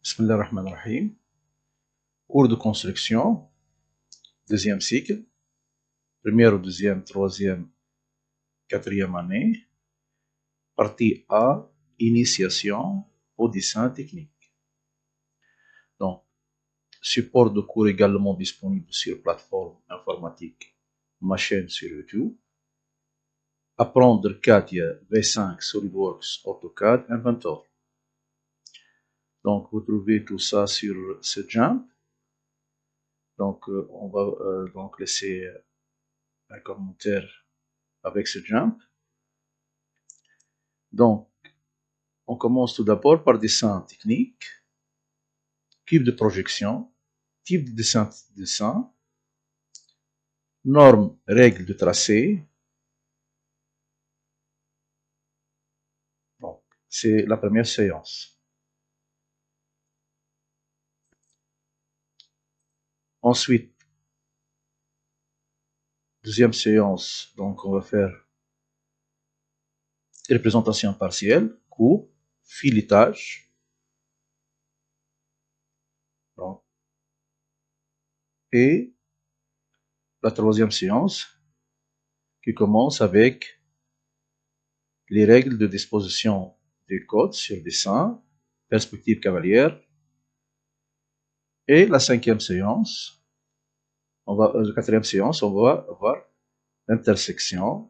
Bismillah ar-Rahman ar-Rahim. Cours de construction, deuxième cycle, première, deuxième, troisième, quatrième année. Partie A, initiation au dessin technique. Donc, support de cours également disponible sur plateforme informatique, ma chaîne sur YouTube. Apprendre CATIA V5, SolidWorks, AutoCAD, Inventor. Donc, vous trouvez tout ça sur ce Jump. Donc, on va donc laisser un commentaire avec ce Jump. Donc, on commence tout d'abord par dessin technique, cube de projection, type de dessin, normes, règles de tracé. Donc, c'est la première séance. Ensuite, deuxième séance, donc on va faire représentation partielle, coupe, filetage. Donc, et la troisième séance qui commence avec les règles de disposition des codes sur dessin, perspective cavalière. Et la cinquième séance, la quatrième séance, on va voir intersection,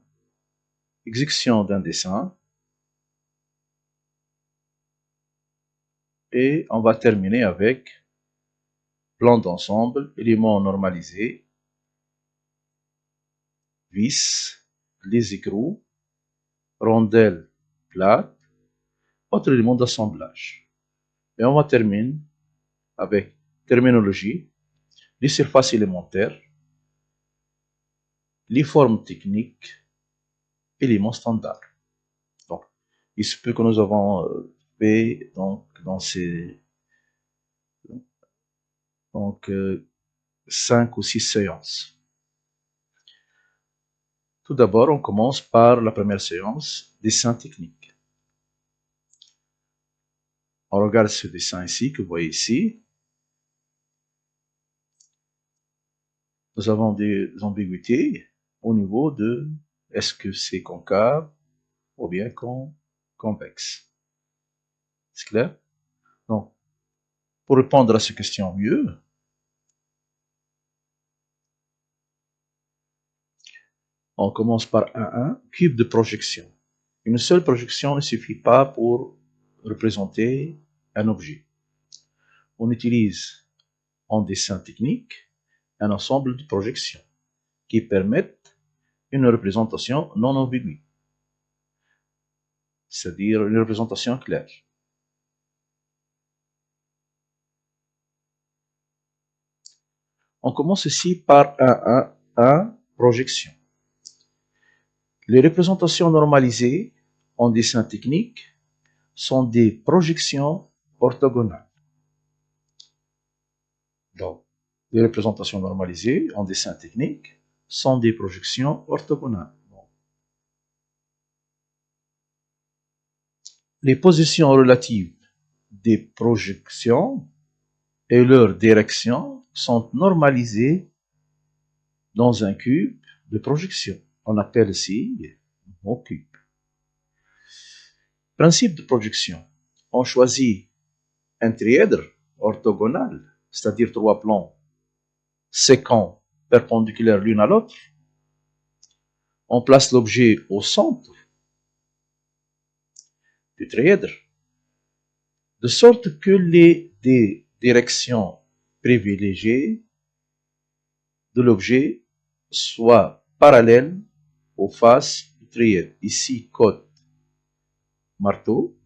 exécution d'un dessin, et on va terminer avec plan d'ensemble, éléments normalisés, vis, les écrous, rondelles plates, autres éléments d'assemblage. Et on va terminer avec terminologie, les surfaces élémentaires, les formes techniques, éléments standards. Donc, il se peut que nous avons fait donc, dans ces 5 ou 6 séances. Tout d'abord, on commence par la première séance, dessin technique. On regarde ce dessin ici, que vous voyez ici. Nous avons des ambiguïtés au niveau de est-ce que c'est concave ou bien convexe. C'est clair? Donc, pour répondre à ces questions mieux, on commence par 1.1, cube de projection. Une seule projection ne suffit pas pour représenter un objet. On utilise en dessin technique un ensemble de projections qui permettent une représentation non ambiguë, c'est-à-dire une représentation claire. On commence ici par un projection. Les représentations normalisées en dessin technique sont des projections orthogonales. Donc, les représentations normalisées en dessin technique sont des projections orthogonales. Les positions relatives des projections et leur direction sont normalisées dans un cube de projection. On appelle ici mon cube. Principe de projection. On choisit un trièdre orthogonal, c'est-à-dire 3 plans séquents perpendiculaires l'une à l'autre. On place l'objet au centre du trièdre, de sorte que les directions privilégiées de l'objet soient parallèles aux faces du trièdre. Ici, côte marteau,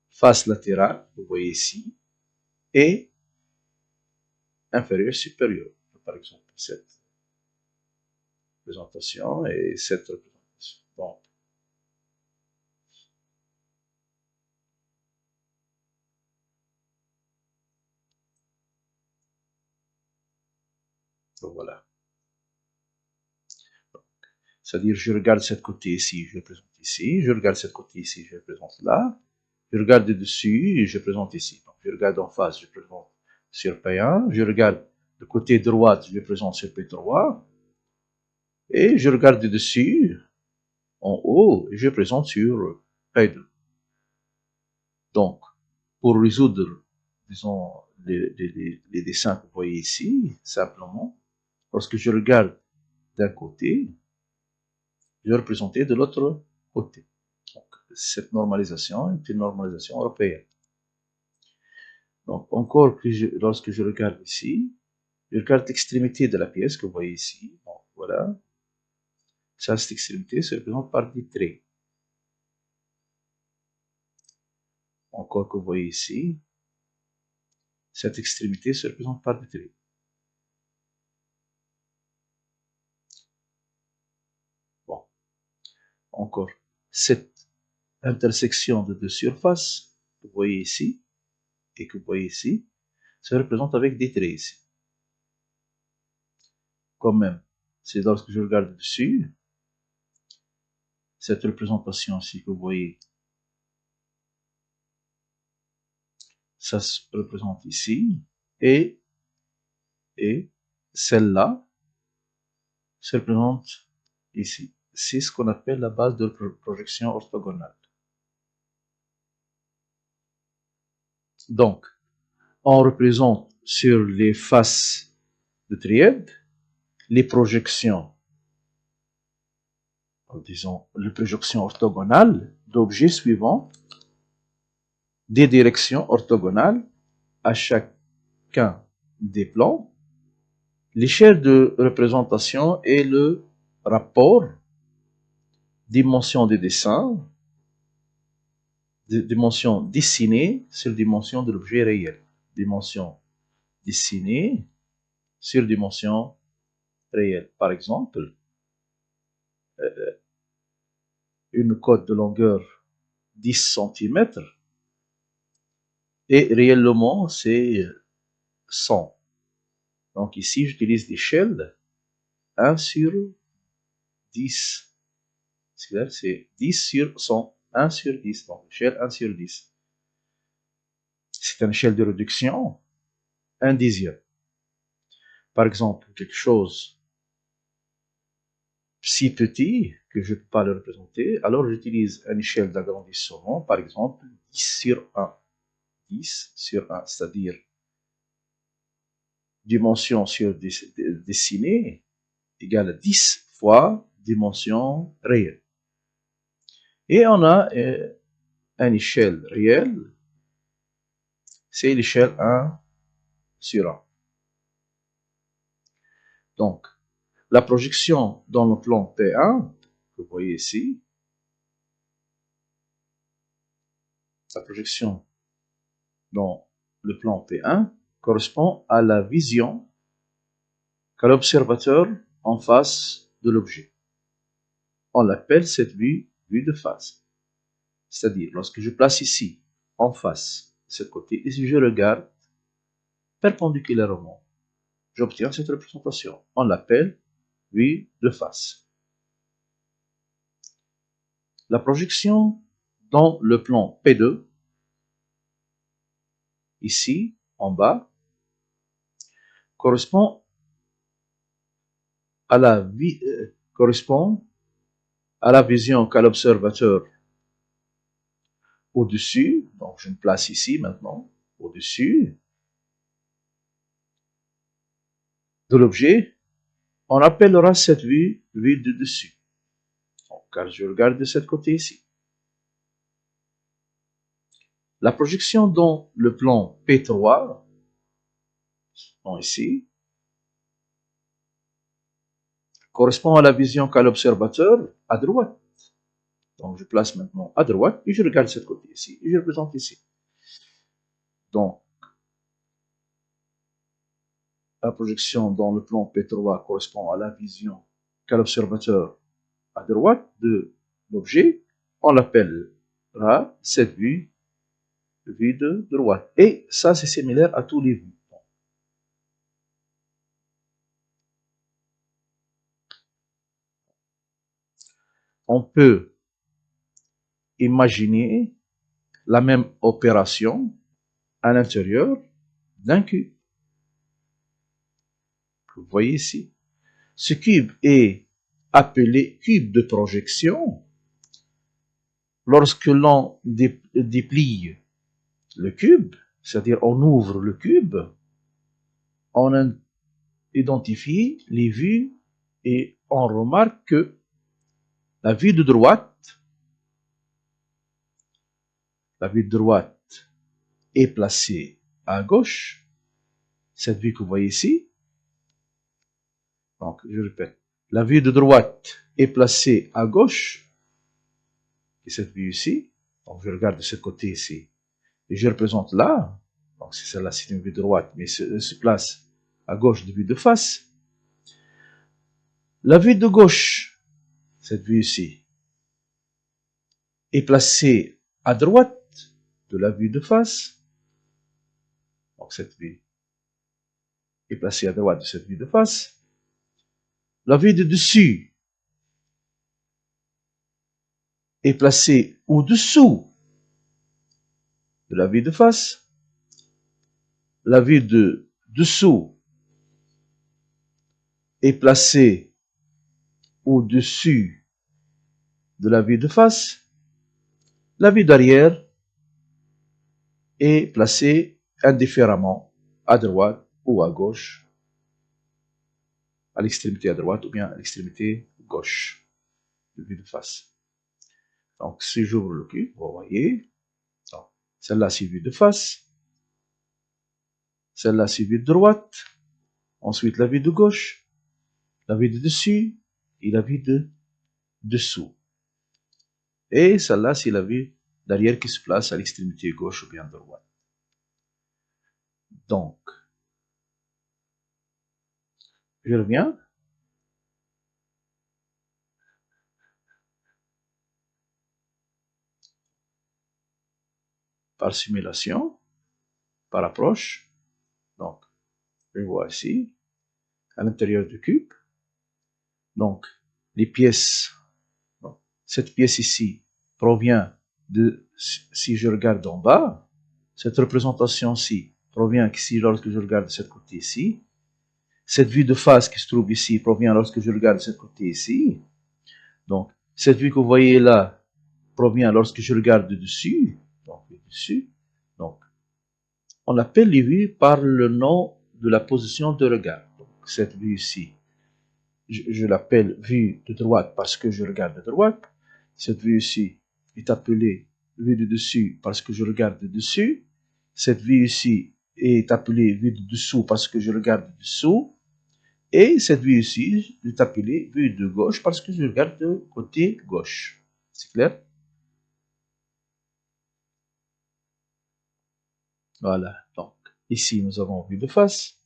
face latérale, vous voyez ici, et inférieure supérieure. Par exemple, cette représentation et cette représentation. Bon. Donc voilà. C'est-à-dire, je regarde cette côté ici, je le présente ici, je regarde cette côté ici, je le présente là, Je regarde dessus et je présente ici. Donc, je regarde en face, je présente sur P1. Je regarde de côté droit, je le présente sur P3. Et je regarde dessus, en haut, et je présente sur P2. Donc, pour résoudre, disons, les dessins que vous voyez ici, simplement, lorsque je regarde d'un côté, je vais représenter de l'autre côté. Donc, cette normalisation est une normalisation européenne. Donc, encore lorsque je regarde ici, je regarde l'extrémité de la pièce que vous voyez ici. Donc, voilà. Ça, cette extrémité se représente par des traits. Encore que vous voyez ici, cette extrémité se représente par des traits. Bon. Encore. Cette intersection de deux surfaces que vous voyez ici et que vous voyez ici se représente avec des traits ici. Quand même, c'est lorsque je regarde dessus, cette représentation ici que vous voyez, ça se représente ici, et celle-là se représente ici. C'est ce qu'on appelle la base de projection orthogonale. Donc, on représente sur les faces de trièdre les projections, disons, les projections orthogonales d'objets suivants des directions orthogonales à chacun des plans. L'échelle de représentation est le rapport dimension des dessins, dimension dessinée sur dimension de l'objet réel. Dimension dessinée sur dimension réelle. Par exemple, une cote de longueur 10 cm et réellement c'est 100. Donc ici, j'utilise l'échelle 1 sur 10. C'est 10 sur 100. 1 sur 10. Donc l'échelle 1 sur 10. C'est une échelle de réduction 1 dixième. Par exemple, quelque chose si petit que je ne peux pas le représenter, alors j'utilise une échelle d'agrandissement, par exemple 10 sur 1. 10 sur 1, c'est-à-dire dimension sur dessinée égale à 10 fois dimension réelle. Et on a une échelle réelle, c'est l'échelle 1 sur 1. Donc, la projection dans le plan P1, que vous voyez ici, la projection dans le plan P1 correspond à la vision qu'a l'observateur en face de l'objet. On l'appelle cette vue de face. C'est-à-dire, lorsque je place ici, en face, de ce côté, et si je regarde perpendiculairement, j'obtiens cette représentation. On l'appelle vue de face. La projection dans le plan P2, ici, en bas, correspond à la vision qu'a l'observateur au-dessus. Donc, je me place ici maintenant, au-dessus de l'objet. On appellera cette vue de dessus. Donc, car je regarde de ce côté ici. La projection dans le plan P3, donc ici, correspond à la vision qu'a l'observateur à droite. Donc, je place maintenant à droite et je regarde ce côté ici et je représente ici. Donc, la projection dans le plan P3 correspond à la vision qu'a l'observateur à droite de l'objet. On l'appellera cette vue de droite. Et ça, c'est similaire à tous les vues. On peut imaginer la même opération à l'intérieur d'un cube. Vous voyez ici. Ce cube est appelé cube de projection lorsque l'on déplie le cube, c'est-à-dire on ouvre le cube, on identifie les vues et on remarque que la vue de droite est placée à gauche, cette vue que vous voyez ici. Donc, je répète, la vue de droite est placée à gauche, et cette vue ici. Donc, je regarde de ce côté ici, et je représente là. Donc, c'est celle-là, c'est une vue de droite, mais se place à gauche de vue de face. La vue de gauche, cette vue ici, est placée à droite de la vue de face. Donc, cette vue est placée à droite de cette vue de face. La vue de dessus est placée au-dessous de la vue de face. La vue de dessous est placée au-dessus de la vue de face. La vue d'arrière est placée indifféremment à droite ou à gauche, à l'extrémité à droite ou bien à l'extrémité gauche de vue de face. Donc, si j'ouvre le cube, vous voyez, celle-là c'est vue de face, celle-là c'est vue de droite, ensuite la vue de gauche, la vue de dessus et la vue de dessous. Et celle-là c'est la vue d'arrière qui se place à l'extrémité gauche ou bien droite. Donc, je reviens. Par simulation, par approche. Donc, je vois ici, à l'intérieur du cube. Donc, les pièces, bon, cette pièce ici provient de, si je regarde d'en bas, cette représentation-ci provient ici lorsque je regarde de ce côté ici. Cette vue de face qui se trouve ici provient lorsque je regarde de ce côté ici. Donc, cette vue que vous voyez là provient lorsque je regarde de dessus. Donc, dessus. Donc, on appelle les vues par le nom de la position de regard. Donc, cette vue ici, je l'appelle vue de droite parce que je regarde de droite. Cette vue ici est appelée vue de dessus parce que je regarde de dessus. Cette vue ici est appelée vue de dessous parce que je regarde de dessous. Et cette vue ici est appelée vue de gauche parce que je regarde de côté gauche. C'est clair? Voilà. Donc, ici, nous avons vue de face,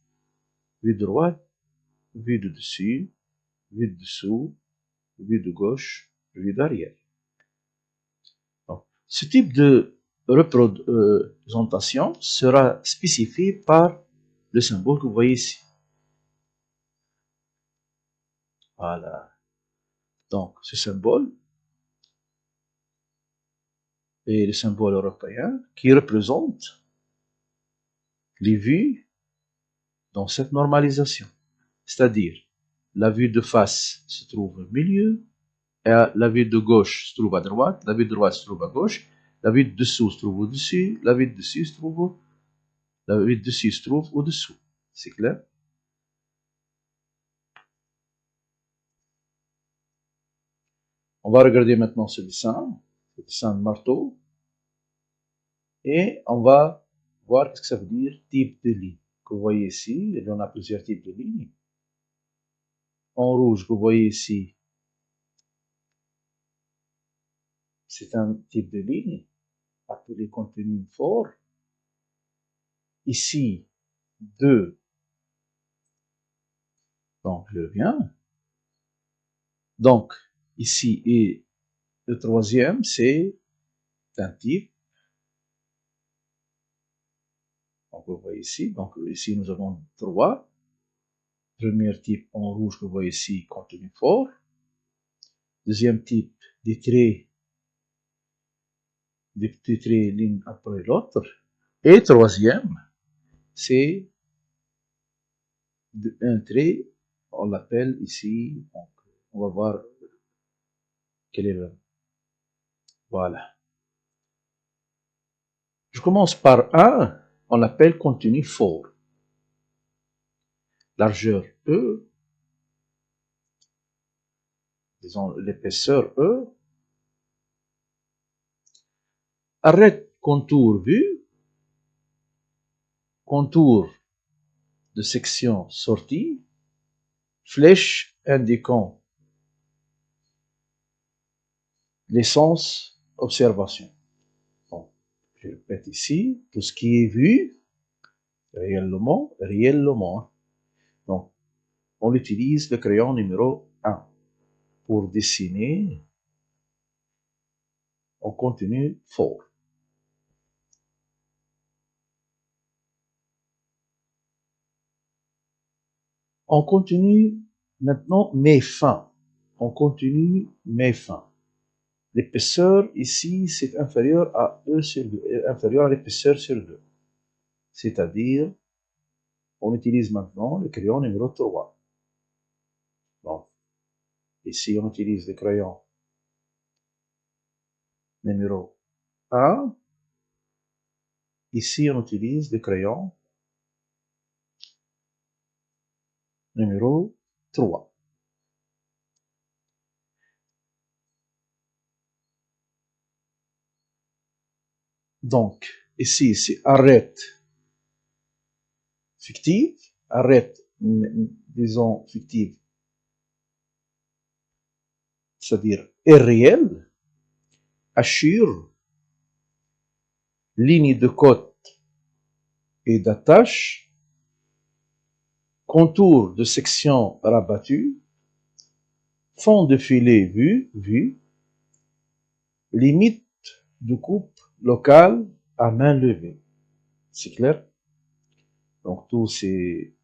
vue de droite, vue de dessus, vue de dessous, vue de gauche, vue d'arrière. Donc, ce type de représentation sera spécifié par le symbole que vous voyez ici. Voilà. Donc, ce symbole est le symbole européen qui représente les vues dans cette normalisation. C'est-à-dire, la vue de face se trouve au milieu, et la vue de gauche se trouve à droite, la vue de droite se trouve à gauche, la vue de dessous se trouve au-dessus, la vue de dessus se trouve la vue de dessus se trouve au-dessous. C'est clair? On va regarder maintenant ce dessin de marteau, et on va voir ce que ça veut dire type de ligne. Que vous voyez ici, il y en a plusieurs types de lignes. En rouge, que vous voyez ici, c'est un type de ligne appelé contenu fort. Ici, 2. Donc, je reviens. Donc, ici, et le troisième, c'est un type. Donc, vous voyez ici. Donc, ici, nous avons 3. Premier type en rouge que vous voyez ici, contenu fort. Deuxième type, des traits des petits traits l'une après l'autre. Et troisième, c'est un trait, on l'appelle ici, donc, on va voir quel est le... Voilà. Je commence par un, on l'appelle contenu fort. Largeur E, disons l'épaisseur E. Arrête contour vu, contour de section sortie, flèche indiquant l'essence observation. Bon, je répète ici, tout ce qui est vu, réellement. Donc, on utilise le crayon numéro 1 pour dessiner en contenu fort. On continue maintenant mais fin. On continue mais fin. L'épaisseur ici, c'est inférieur à E sur 2, inférieur à l'épaisseur sur 2. C'est-à-dire, on utilise maintenant le crayon numéro 3. Donc, ici, on utilise le crayon numéro 1. Ici, on utilise le crayon numéro 3. Donc, ici, c'est arrête fictive, arrête, disons, fictive, c'est-à-dire est réel, assure, ligne de côte et d'attache, contour de section rabattu, fond de filet vu, limite de coupe locale à main levée. C'est clair? Donc, toutes ces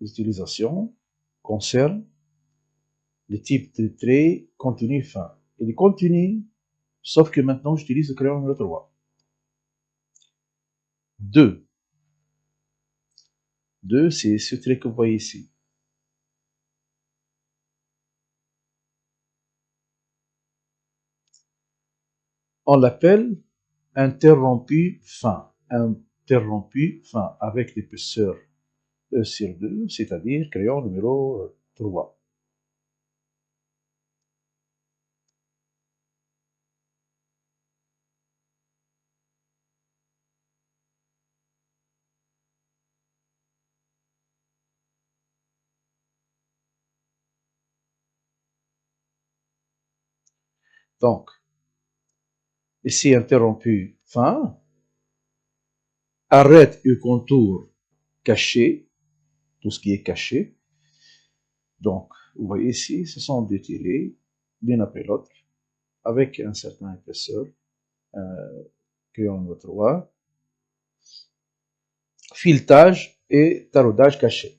utilisations concernent les types de traits continu fin. Et les continus, sauf que maintenant j'utilise le crayon numéro 3. 2. 2, c'est ce trait que vous voyez ici. On l'appelle interrompu fin. Interrompu fin avec l'épaisseur E sur 2, c'est-à-dire crayon numéro 3. Donc, ici interrompu fin, arrête le contour caché, tout ce qui est caché. Donc, vous voyez ici, ce sont des tirés l'un après l'autre, avec un certain épaisseur, crayon numéro 3, filetage et taraudage caché.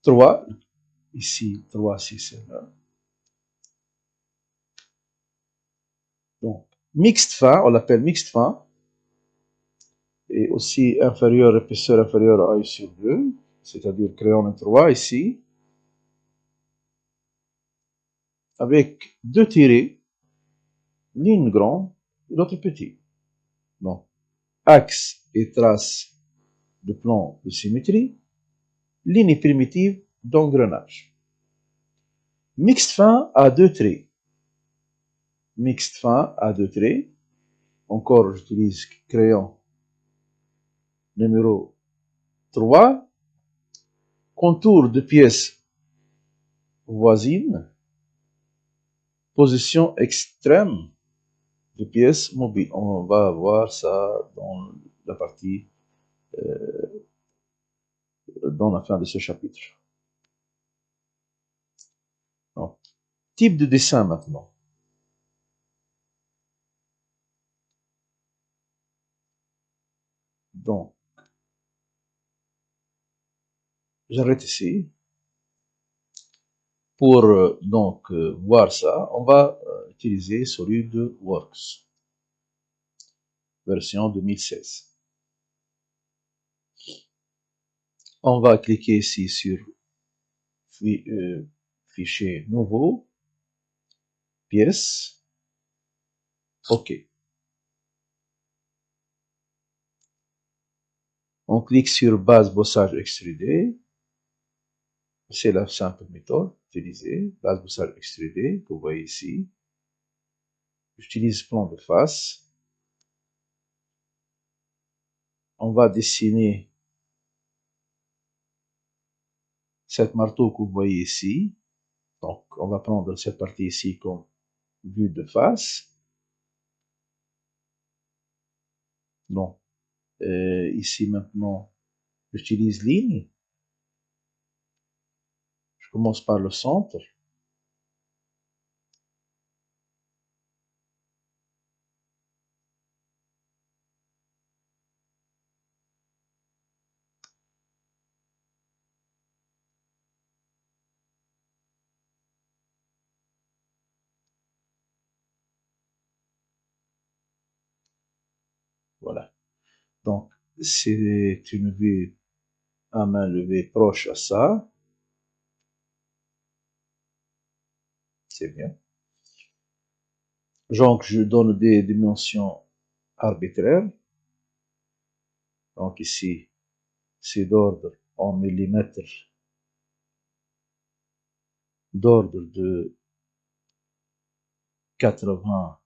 3, ici, 3, 6, c'est là. Donc, mixte fin, on l'appelle mixte fin, et aussi inférieur, épaisseur inférieure à I sur 2, c'est-à-dire crayon 3 ici, avec deux tirés, l'une grande et l'autre petite. Donc, axe et trace de plan de symétrie, ligne primitive d'engrenage. Mixte fin à deux traits. Mixte fin à deux traits. Encore, j'utilise crayon numéro 3. Contour de pièces voisines. Position extrême de pièces mobiles. On va voir ça dans la partie, dans la fin de ce chapitre. Donc, type de dessin maintenant. Donc, j'arrête ici. Pour donc voir ça, on va utiliser SolidWorks, version 2016. On va cliquer ici sur fichier nouveau, pièce, OK. On clique sur base bossage extrudé. C'est la simple méthode utilisée, base bossage extrudé, que vous voyez ici. J'utilise plan de face. On va dessiner cette marteau que vous voyez ici. Donc, on va prendre cette partie ici comme vue de face. Donc, ici maintenant, j'utilise ligne. Je commence par le centre. Voilà. Donc, c'est une vue à main levée proche à ça. C'est bien. Donc, je donne des dimensions arbitraires. Donc, ici, c'est d'ordre en millimètres, d'ordre de 80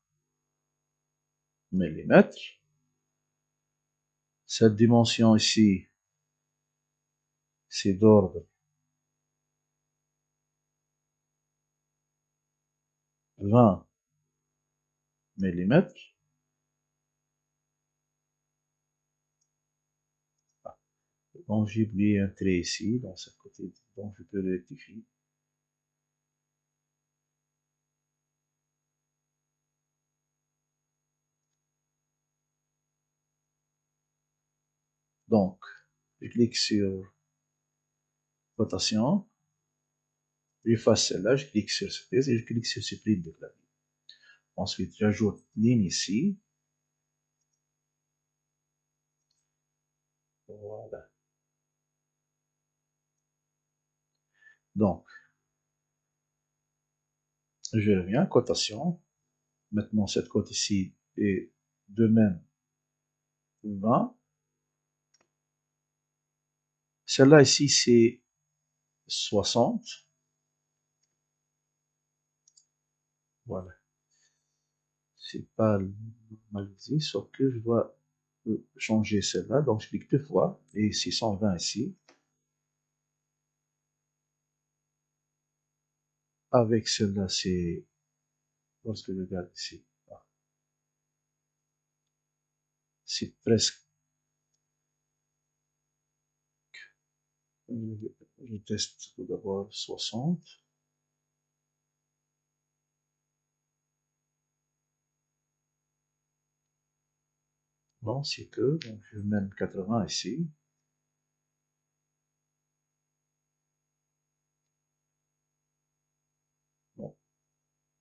millimètres. Cette dimension ici, c'est d'ordre 20 millimètres. Donc, j'ai oublié un trait ici, dans ce côté, donc je peux le rectifier. Donc, je clique sur rotation, j'efface celle-là, je clique sur cette pièce et je clique sur supprime de clavier. Ensuite, j'ajoute ligne ici. Voilà. Donc, je reviens, cotation. Maintenant, cette cote ici est de même 20. Celle-là ici, c'est 60. Voilà. C'est pas normalisé, sauf que je dois changer celle-là. Donc, je clique deux fois et ici 120 ici. Avec celle-là, c'est, lorsque je regarde ici, c'est presque, je teste tout d'abord 60. Bon, c'est que, donc je vais mettre 80 ici. Bon,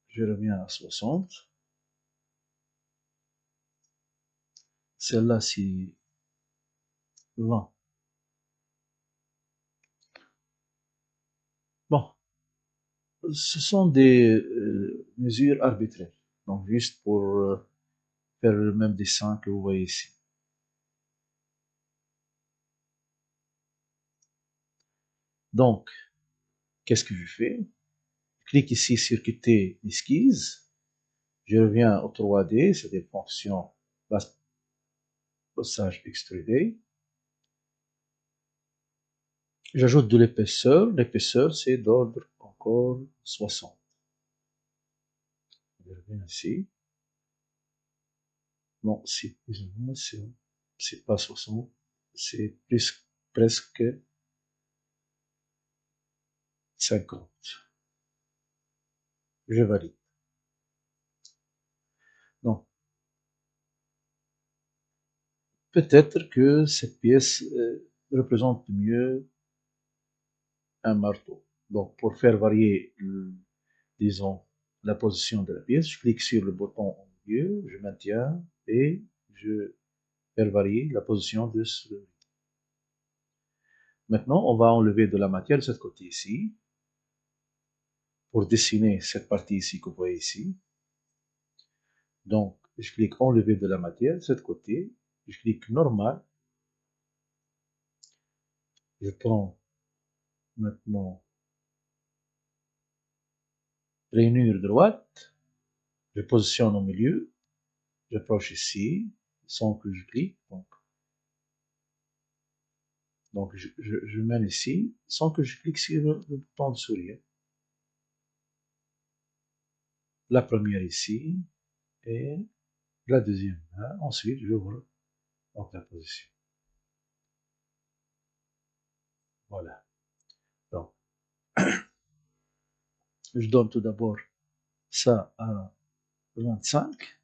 je reviens à 60. Celle-là, c'est 20. Bon, ce sont des mesures arbitraires. Donc, juste pour faire le même dessin que vous voyez ici. Donc, qu'est-ce que je fais? Je clique ici sur quitter l'esquisse. Je reviens au 3D, c'est des fonctions bossage extrudé. J'ajoute de l'épaisseur. L'épaisseur, c'est d'ordre encore 60. Je reviens ici. Non, c'est pas 60, c'est presque 50. Je valide. Donc, peut-être que cette pièce représente mieux un marteau. Donc, pour faire varier, disons, la position de la pièce, je clique sur le bouton au milieu, je maintiens et je fais varier la position de ce. Maintenant, on va enlever de la matière de ce côté ici pour dessiner cette partie ici que vous voyez ici. Donc, je clique enlever de la matière de ce côté, je clique normal, je prends maintenant rainure droite, je positionne au milieu, j'approche ici, sans que je clique, donc je mène ici, sans que je clique sur le bouton de souris. La première ici, et la deuxième là. Ensuite, j'ouvre donc la position. Voilà. Donc, je donne tout d'abord ça à 25,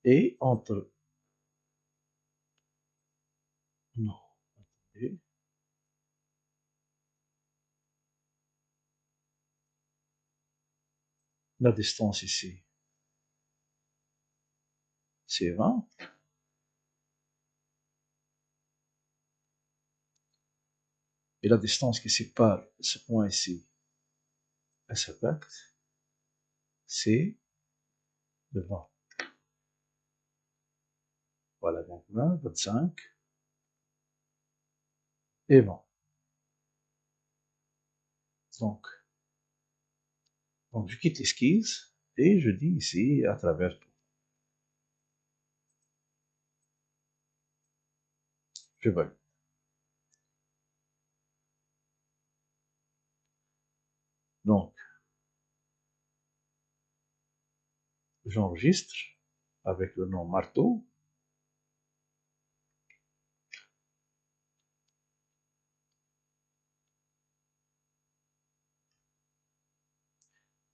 et entre, non, attendez, la distance ici, c'est 20, et la distance qui sépare ce point ici à cet axe, c'est de 20. Voilà, donc 20, 25 et 20. Donc je quitte l'esquisse et je dis ici à travers tout. Je valide. Donc, j'enregistre avec le nom marteau.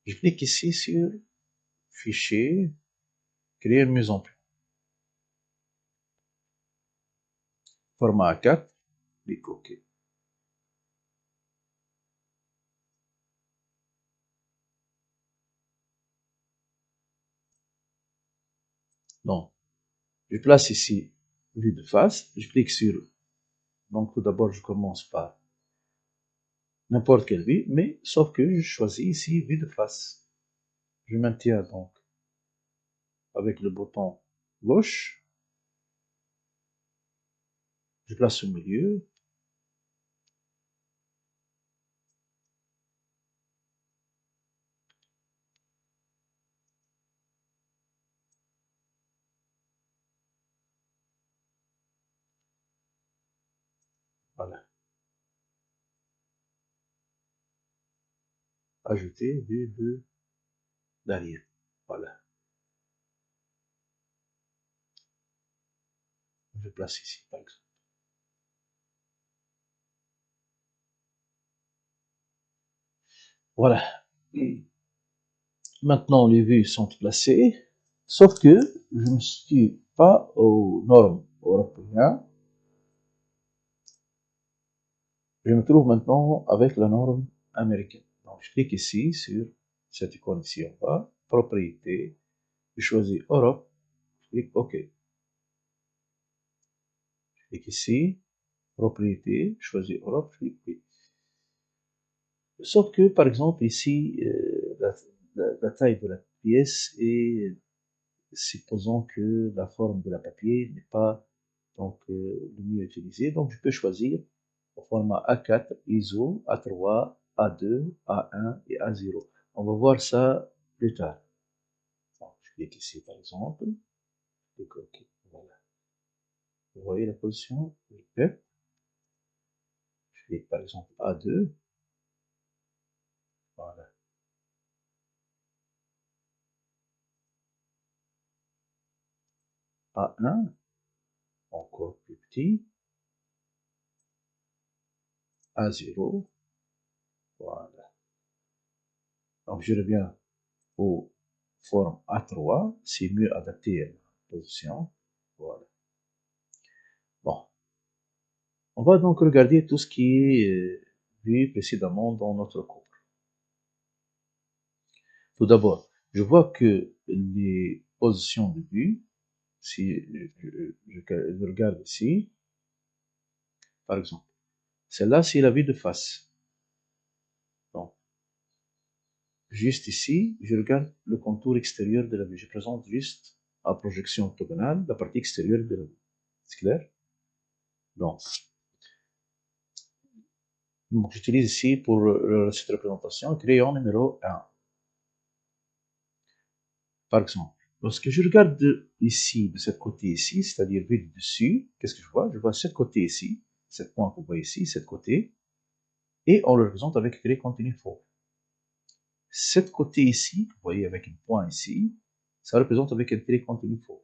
Je clique ici sur Fichier, créer une mise en plan. Format A4, clique OK. Donc, je place ici vue de face, je clique sur, donc tout d'abord je commence par n'importe quelle vue, mais sauf que je choisis ici vue de face. Je maintiens donc avec le bouton gauche, je place au milieu, voilà. Ajouter vue de derrière, voilà. Je place ici par exemple. Voilà. Maintenant, les vues sont placées, sauf que je ne suis pas aux normes européennes. Je me trouve maintenant avec la norme américaine. Donc, je clique ici sur cette icône ici en bas, propriété, je choisis Europe, je clique OK. Je clique ici, propriété, je choisis Europe, je clique oui. Sauf que, par exemple, ici, la taille de la pièce est, supposons que la forme de la papier n'est pas donc le mieux utilisé. Donc, je peux choisir au format A4, ISO, A3, A2, A1 et A0. On va voir ça plus tard. Donc, je clique ici, par exemple. Je clique OK. Voilà. Vous voyez la position. Je clique, par exemple, A2. Voilà. A1, encore plus petit. A0. Voilà. Donc, je reviens aux formes A3. C'est mieux adapté à la position. Voilà. Bon. On va donc regarder tout ce qui est vu précédemment dans notre cours. Tout d'abord, je vois que les positions de vue, si je regarde ici, par exemple, celle-là, c'est la vue de face. Donc, juste ici, je regarde le contour extérieur de la vue. Je présente juste à projection orthogonale la partie extérieure de la vue. C'est clair? Donc j'utilise ici pour cette représentation crayon numéro 1. Par exemple, lorsque je regarde ici, de ce côté ici, c'est-à-dire vue du dessus, qu'est-ce que je vois? Je vois ce côté ici, ce point que vous voyez ici, ce côté, et on le représente avec trait continu fort. Ce côté ici, vous voyez avec un point ici, ça représente avec un trait continu fort.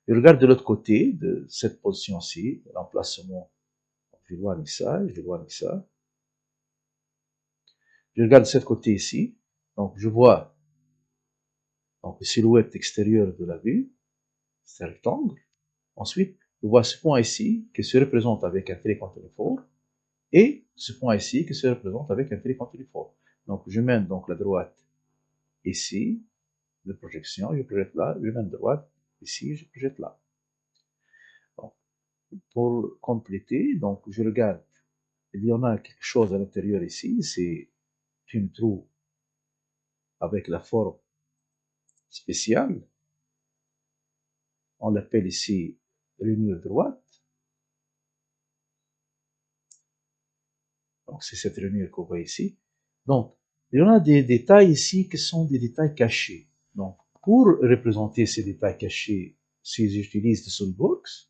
Je regarde de l'autre côté, de cette position-ci, l'emplacement, j'éloigne ça, j'éloigne ça. Je regarde de ce côté ici, donc je vois donc, la silhouette extérieure de la vue, c'est un rectangle. Ensuite, je vois ce point ici qui se représente avec un trait continu fort, et ce point ici qui se représente avec un trait continu fort. Donc, je mène donc la droite ici, de projection, je projette là, je mène droite ici, je projette là. Donc, pour compléter, donc je regarde, il y en a quelque chose à l'intérieur ici, c'est une trou avec la forme spéciale. On l'appelle ici rainure droite. Donc, c'est cette rainure qu'on voit ici. Donc, il y en a des détails ici qui sont des détails cachés. Donc, pour représenter ces détails cachés, si j'utilise de SolidWorks,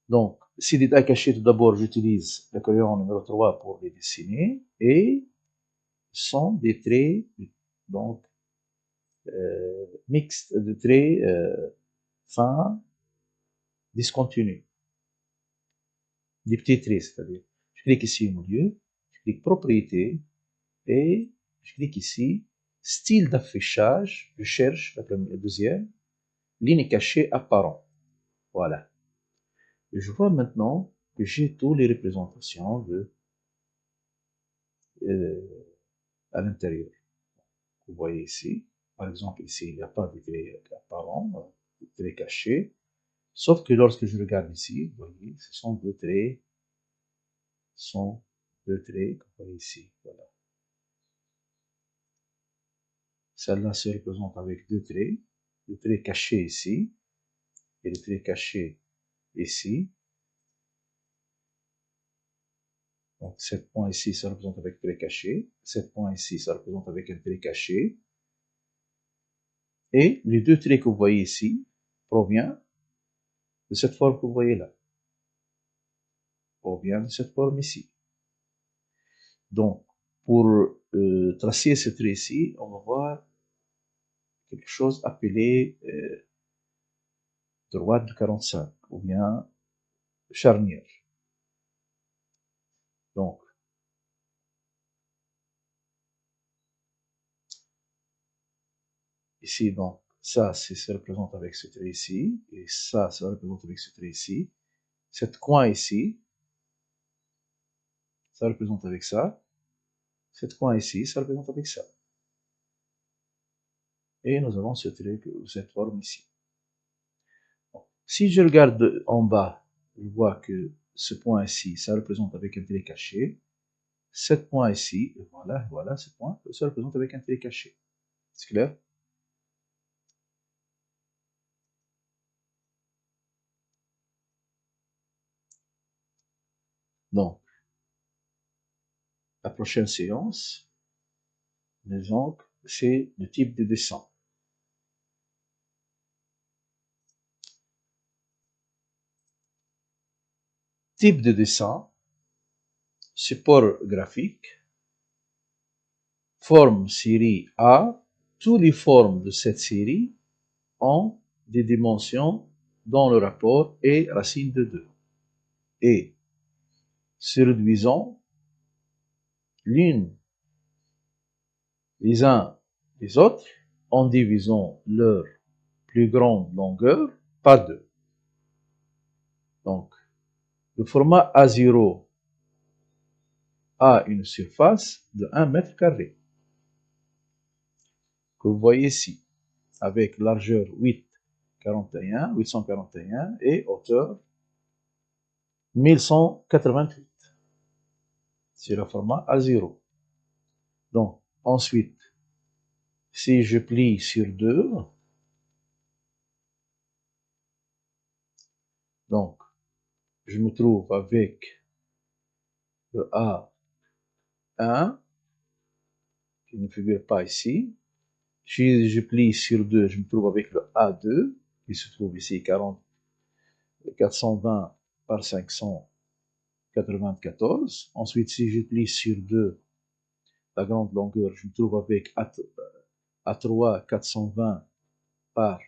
donc, ces détails cachés, tout d'abord, j'utilise le crayon numéro 3 pour les dessiner, et sont des traits, donc, mixtes, de traits fins, discontinus. Des petits traits, c'est-à-dire, je clique ici au milieu, je clique propriété, et je clique ici, style d'affichage, je cherche la deuxième, ligne cachée apparent. Voilà. Et je vois maintenant que j'ai toutes les représentations à l'intérieur. Vous voyez ici, par exemple ici, il n'y a pas de trait apparent, de trait caché, sauf que lorsque je regarde ici, vous voyez, ce sont deux traits, que vous voyez ici, voilà. Celle-là se représente avec deux traits, le trait caché ici, et le trait caché ici. Donc, 7 points ici, ça représente avec trait caché. 7 points ici, ça représente avec un trait caché. Et les deux traits que vous voyez ici proviennent de cette forme que vous voyez là. Provient de cette forme ici. Donc, pour tracer ce trait ici, on va voir quelque chose appelé droite de 45, ou bien charnière. Donc, ici, donc, ça se représente avec ce trait ici, et ça se représente avec ce trait ici. Cette coin ici, ça représente avec ça. Cette coin ici, ça représente avec ça. Et nous avons ce trait, cette forme ici. Bon. Si je regarde en bas, je vois que ce point ici, ça représente avec un trait caché. Ce point ici, voilà, voilà, ce point, ça représente avec un trait caché. C'est clair? Donc, la prochaine séance, donc, c'est le type de dessin. Type de dessin, support graphique, forme série A, toutes les formes de cette série ont des dimensions dans le rapport et racine de 2. Et se réduisant l'une les uns les autres en divisant leur plus grande longueur par 2. Donc, le format A0 a une surface de 1 mètre carré, que vous voyez ici, avec largeur 841 et hauteur 1188. C'est le format A0. Donc, ensuite, si je plie sur 2, donc, je me trouve avec le A1, qui ne figure pas ici. Si je plie sur 2, je me trouve avec le A2, qui se trouve ici 420 par 594. Ensuite, si je plie sur 2, la grande longueur, je me trouve avec A3 420 par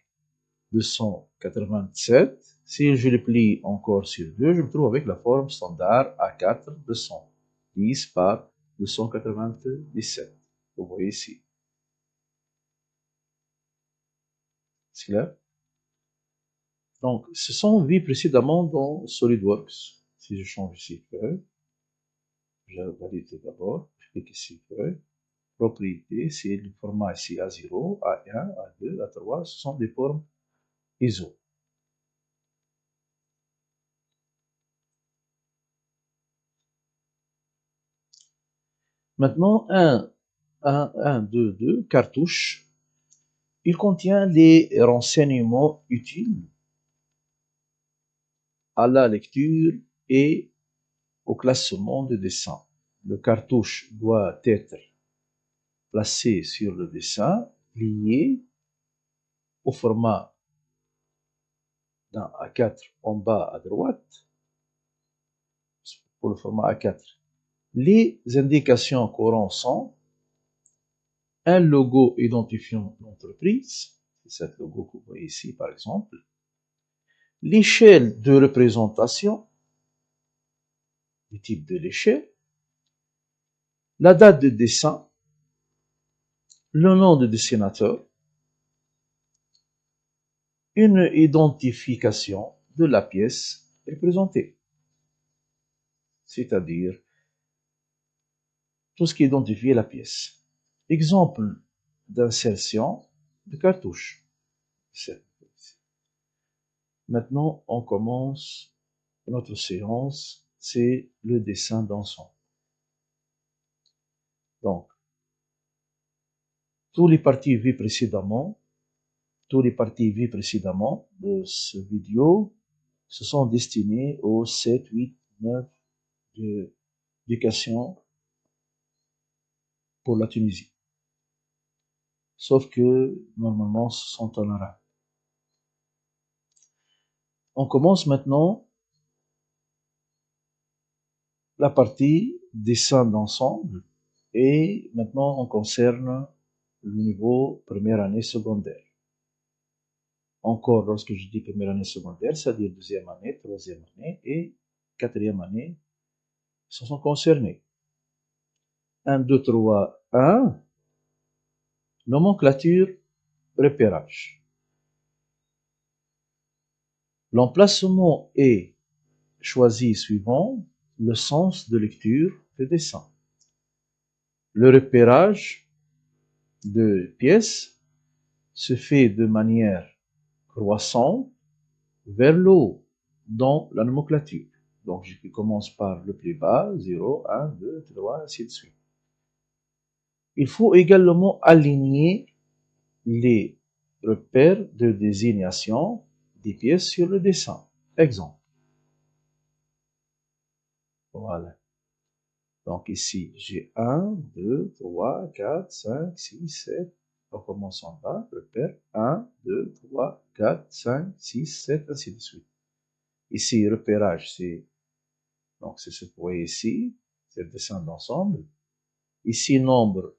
287. Si je le plie encore sur 2, je me trouve avec la forme standard A4 210 par 297. Vous voyez ici. C'est clair? Donc, ce sont vus précédemment dans SolidWorks. Si je change ici feuille, je valide d'abord, je clique ici feuille, propriété, c'est le format ici A0, A1, A2, A3, ce sont des formes ISO. Maintenant, 2, cartouche. Il contient les renseignements utiles à la lecture et au classement de dessin. Le cartouche doit être placé sur le dessin, lié au format d'un A4 en bas à droite, pour le format A4. Les indications courantes sont un logo identifiant l'entreprise, c'est ce logo que vous voyez ici par exemple, l'échelle de représentation, le type de l'échelle, la date de dessin, le nom de dessinateur, une identification de la pièce représentée, c'est-à-dire tout ce qui identifie la pièce. Exemple d'insertion de cartouche. Maintenant, on commence notre séance, c'est le dessin d'ensemble. Donc, tous les parties vues précédemment de ce vidéo se sont destinés aux 7, 8, 9 d'éducation pour la Tunisie. Sauf que, normalement, ce sont en arabe. On commence maintenant la partie dessin d'ensemble et maintenant on concerne le niveau première année secondaire. Encore, lorsque je dis première année secondaire, c'est-à-dire deuxième année, troisième année et quatrième année, sont concernés. 1, 2, 3, 1, nomenclature, repérage. L'emplacement est choisi suivant le sens de lecture de dessin. Le repérage de pièces se fait de manière croissante vers le haut dans la nomenclature. Donc, je commence par le plus bas, 0, 1, 2, 3, ainsi de suite. Il faut également aligner les repères de désignation des pièces sur le dessin. Exemple. Voilà. Donc ici, j'ai 1, 2, 3, 4, 5, 6, 7. On commence en bas, repère 1, 2, 3, 4, 5, 6, 7, ainsi de suite. Ici, repérage, c'est ce que vous voyez ici, c'est le dessin d'ensemble. Ici, nombre,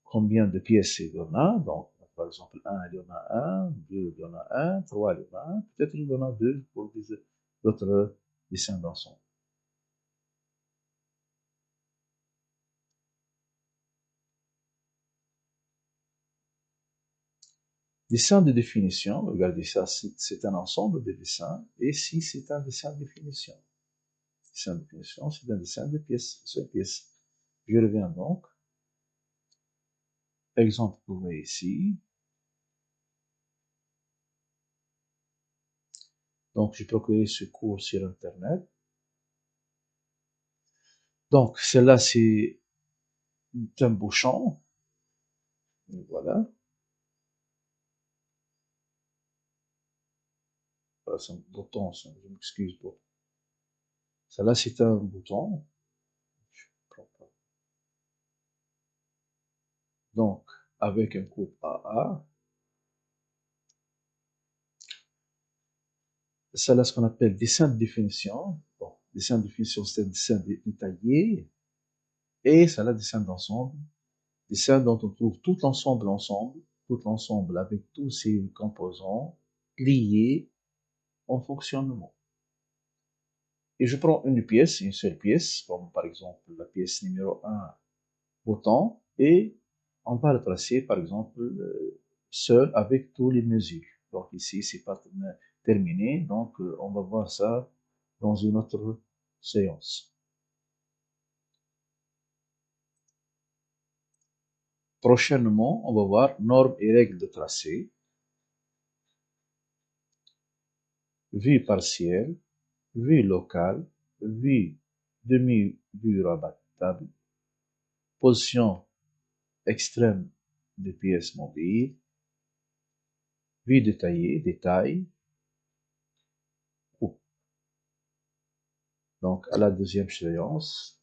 combien de pièces il y en a. Donc, par exemple, 1, il y en a 1, 2, il y en a 1, 3, il y en a 1, peut-être il y en a 2 pour d'autres dessins d'ensemble. Dessin de définition, regardez ça, c'est un ensemble de dessins, et ici, c'est un dessin de définition. Dessin de définition, c'est un dessin de pièce, seule pièce. Je reviens donc. Exemple que vous voyez ici. Donc, j'ai procuré ce cours sur Internet. Donc, celle-là, c'est un bouchon. Voilà. Voilà, c'est un bouton, je m'excuse pour. Celle-là, c'est un bouton. Donc, avec un coupe AA. Celle-là, ce qu'on appelle dessin de définition. Bon, dessin de définition, c'est un dessin détaillé. Et celle-là, dessin d'ensemble. Dessin dont on trouve tout l'ensemble avec tous ses composants liés en fonctionnement. Et je prends une seule pièce, comme par exemple la pièce numéro 1, bouton, et on va le tracer par exemple seul avec tous les mesures. Donc ici, c'est pas terminé, donc on va voir ça dans une autre séance. Prochainement, on va voir normes et règles de tracé, vue partielle, vue locale, vue demi-vue rabattable, position extrême des pièces mobiles, vue détaillée, détail, coupe. Donc, à la deuxième séance,